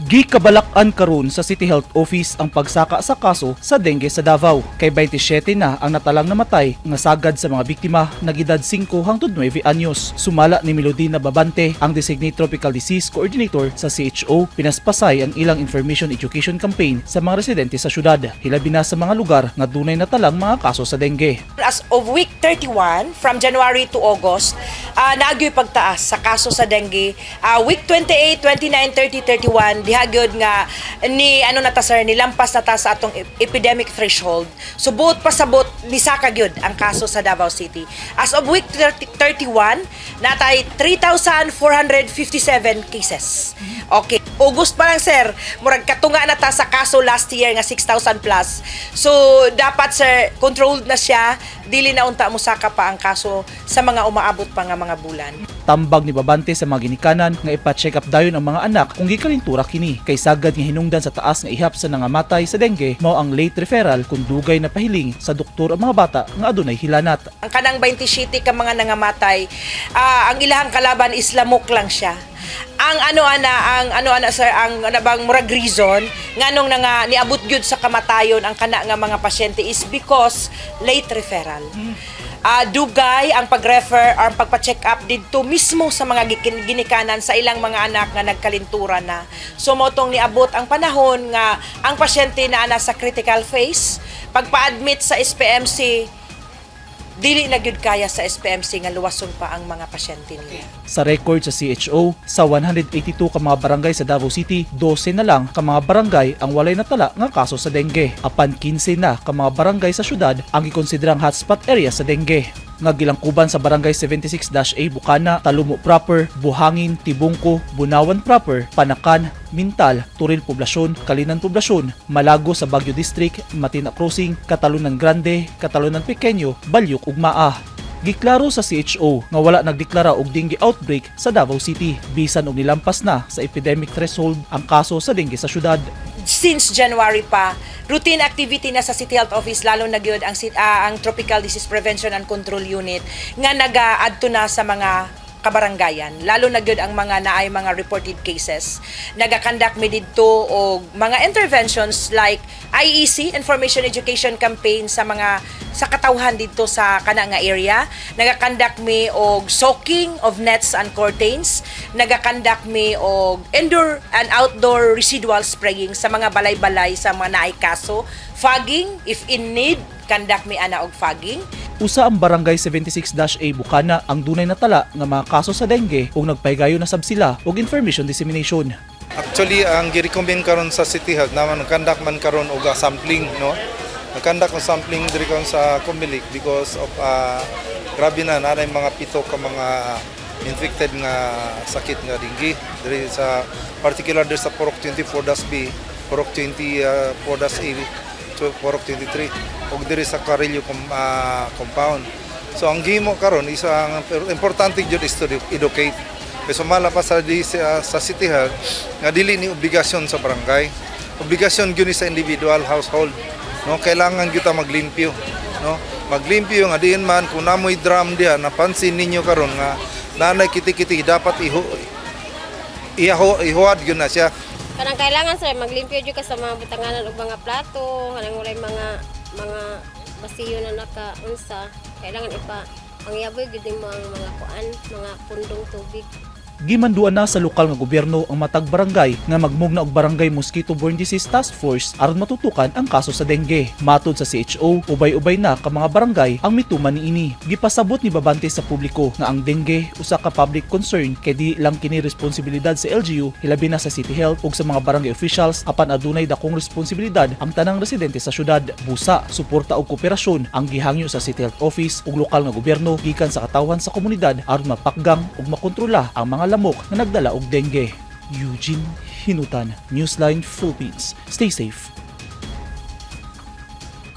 Gikabalakan karon sa City Health Office ang pagsaka sa kaso sa dengue sa Davao. Kay 27 na ang natalang namatay nga sagad sa mga biktima nagedad 5 hangtod 9 anyos. Sumala ni Melodina Babante, ang Designated Tropical Disease Coordinator sa CHO, pinaspasay ang ilang information education campaign sa mga residente sa syudad. Hilabi na sa mga lugar nga dunay natalang mga kaso sa dengue. As of week 31, from January to August, naagyo'y pagtaas sa kaso sa dengue. Week 28, 29, 30, 31, dihagyod nga ni nilampas na ta sa atong epidemic threshold. So buot pasabot Misaka gyud ang kaso sa Davao City. As of week 31, natay 3,457 cases. Okay. August pa lang, sir, murag katunga na ta sa kaso last year nga 6,000 plus. So dapat, sir, controlled na siya, dili na unta musaka pa ang kaso sa mga umaabot pa nga mga bulan. Tambag ni Babante sa mga ginikanan nga ipa-check up dayon ang mga anak kung gikalintura kini. Kay sagad nga hinungdan sa taas nga ihap sa nangamatay sa dengue, mao ang late referral kung dugay na pahiling sa doktor ang mga bata nga adunay hilanat. Ang kanang 27 ka mga nangamatay, ang ilahang kalaban is lamok lang siya. Ang sir, ang bang murag reason nganong nga niabot gyud sa kamatayon ang kana nga mga pasyente is because late referral. Dugay ang pag-refer or pagpa-check up dito mismo sa mga ginikanan sa ilang mga anak nga nagkalintura na. So motong niabot ang panahon nga ang pasyente na nasa critical phase, pagpa-admit sa SPMC, dili na gyud kaya sa SPMC nga luwason pa ang mga pasyente niya. Sa record sa CHO, sa 182 ka mga barangay sa Davao City, 12 na lang ka mga barangay ang walay natala nga kaso sa dengue. Apan 15 na ka mga barangay sa syudad ang gikonsiderang hotspot area sa dengue. Nga gilangkuban sa barangay 76-A Bukana, Talumo Proper, Buhangin, Tibungko, Bunawan Proper, Panakan, Mintal, Turil Poblasyon, Kalinan Poblasyon, Malago sa Baguio District, Matina Crossing, Katalunan Grande, Katalunan Pequeño, Balyok ug Maa. Giklaro sa CHO nga wala nagdeklara og dengue outbreak sa Davao City bisan og nilampas na sa epidemic threshold ang kaso sa dengue sa syudad. Since January pa, routine activity na sa City Health Office, lalo na gyud ang Tropical Disease Prevention and Control Unit nga naga-adto na sa mga kabarangayan, lalo na gyud ang mga naay mga reported cases. Naga-conduct mi didto og mga interventions like IEC, Information Education Campaign sa katawhan dito sa kana nga area. Naga-conduct mi og soaking of nets and curtains. Naga-conduct mi og indoor and outdoor residual spraying sa mga balay-balay sa mga naay kaso. Fogging, if in need, conduct mi ana og fogging. Usa ang barangay 76-A Bukana ang dunay natala nga mga kaso sa dengue ug nagpahigayon na sab sila og information dissemination. Actually, ang gi-recommend karon sa City Health naman nag-conduct man karon og sampling, no? Nag-conduct ng sampling diri karon sa Comelec because of grabe na nanay mga pito ka mga infected nga sakit nga dengue diri sa particular diri sa Porok 24-B, Porok 24-A, Porok 23 og diri sa Carillo compound. So ang gimo karon is ang importante jud is to educate. Kay sumala pa sa City Health nga dili ni obligasyon sa barangay. Obligasyon gyud ni sa individual household. No, kailangan gyud ta maglimpyo, no? Maglimpyo nga diin man kung namoy drum diha napansin ninyo karon nga nanay kiti-kiti dapat ihuad gyud na siya. Kanang kailangan sir maglimpyo jud ka sa mga butanganan ug mga plato, kanang walay mga basiyo na nakaunsa, kailangan pangyaboy gid mo ang mga kuan, mga pundong tubig. Gimanduan na sa lokal nga gobyerno ang matag barangay nga magmugna og Barangay Mosquito-Borne Disease Task Force aron matutukan ang kaso sa dengue. Matod sa CHO, ubay-ubay na ka mga barangay ang mituman niini. Gipasabot ni Babante sa publiko nga ang dengue usa ka public concern kay di lang kini responsibilidad sa LGU, hilabi na sa City Health ug sa mga barangay officials apan adunay dakong responsibilidad ang tanang residente sa syudad. Busa, suporta ug kooperasyon ang gihangyo sa City Health Office ug lokal nga gobyerno gikan sa katawhan sa komunidad aron mapakgang ug makontrola ang mga lamok nga nagdala og dengue. Eugene Hinutan, Newsline Philippines. Stay safe.